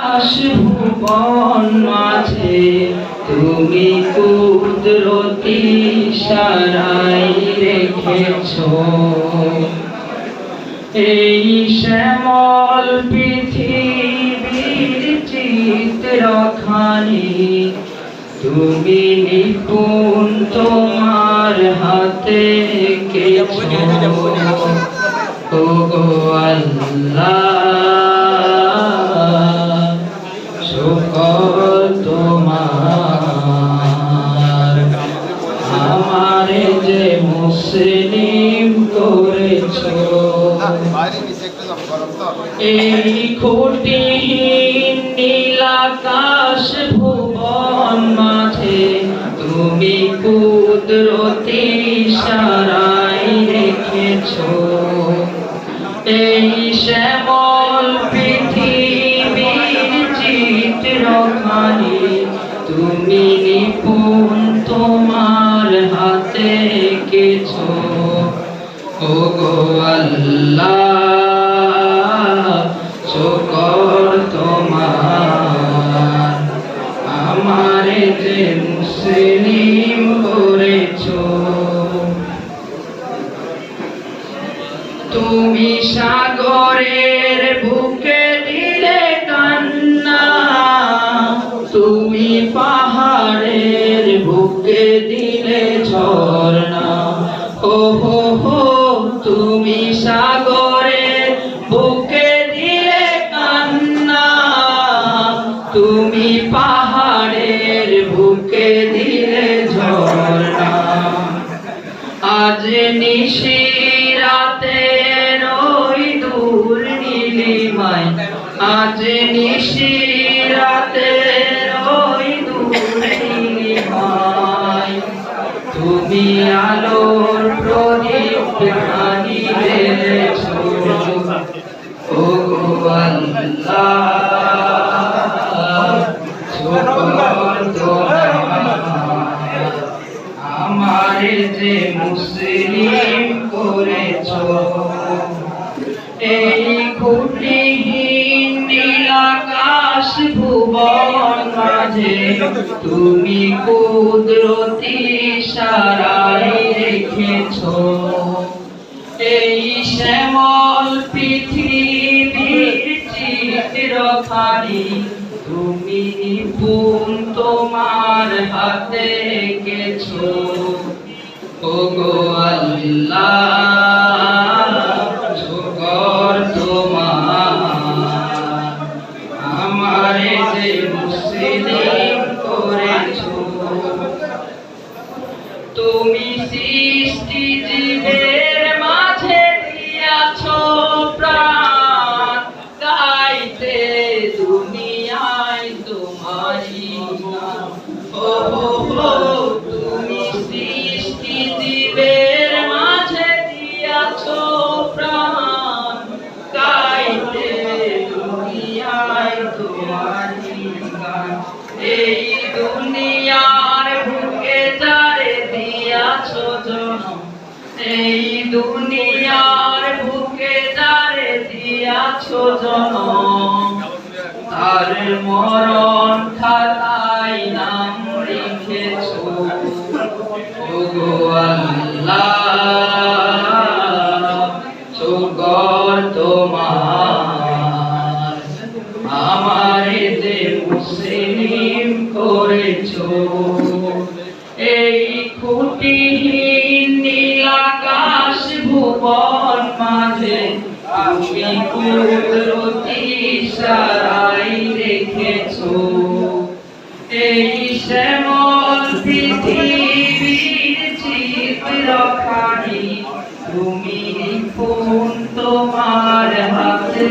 ভুবন মাঝে তুমি কুদরতি ইশারায় রেখেছো এই শ্যামল পৃথিবীর চিত্রখানি তুমি নিপুণ তোমার হাতে এঁকেছো ও গো আল্লাহ শুকর তোমার আমারে যে মুসলিম করেছো এই খুঁটিহীন নীলাকাশ ভুবন মাঝে তুমি কুদরতি ইশারায় রেখেছো এই শ্যামল পৃথিবীর চিত্রখানি তুমি নিপুণ তোমার হাতে এঁকেছো ও গো আল্লাহ শুকর তোমার আমারে যে মুসলিম করেছো তুমি সাগরের বুকে দিলে কান্না তুমি পাহাড়ের বুকে দিলে ঝর্ণা ও হো হো তুমি সাগরের বুকে দিলে কান্না তুমি পাহাড়ের বুকে দিলে ঝর্ণা আজ নিশিরাতে ওই দূর নীলিমায় আজ নিশিরাতে ওই দূর নীলিমায় তুমি আলোর প্রদীপ খানি জ্বেলেছো ও গো আল্লাহ শুকর তোমার আমারে যে মুসলিম করেছো এই খুঁটিহীন নীলাকাশ ভুবন মাঝে তুমি কুদরতি ইশারায় রেখেছো এই শ্যামল পৃথিবীর চিত্রখানি তুমি নিপুণ তোমার হাতে এঁকেছো ও গো আল্লাহ শুকর তোমার আমারে যে মুসলিম করেছো তুমি সৃষ্টি জীবের মাঝে দিয়াছো প্রাণ গাইতে দুনিয়ায় তোমারি গান ও হো তুমি সৃষ্টি জীবের মাঝে দিয়াছো প্রাণ গাইতে দুনিয়ায় তোমারি গান এই দুনিয়ার বুকে যারে দিয়াছো জন্ম এই দুনিয়ার বুকে যারে দিয়াছো জন্ম তার মরণ খাতায় নাম লিখেছো ও গো আল্লাহ শুকর তোমার আমারে যে মুসলিম করেছো এই খুঁটিহীন নীলাকাশ ভুবন মাঝে তুমি কুদরতি ইশারায় রেখেছো এই শ্যামল পৃথিবীর চিত্রখানি তুমি নিপুণ তোমার হাতে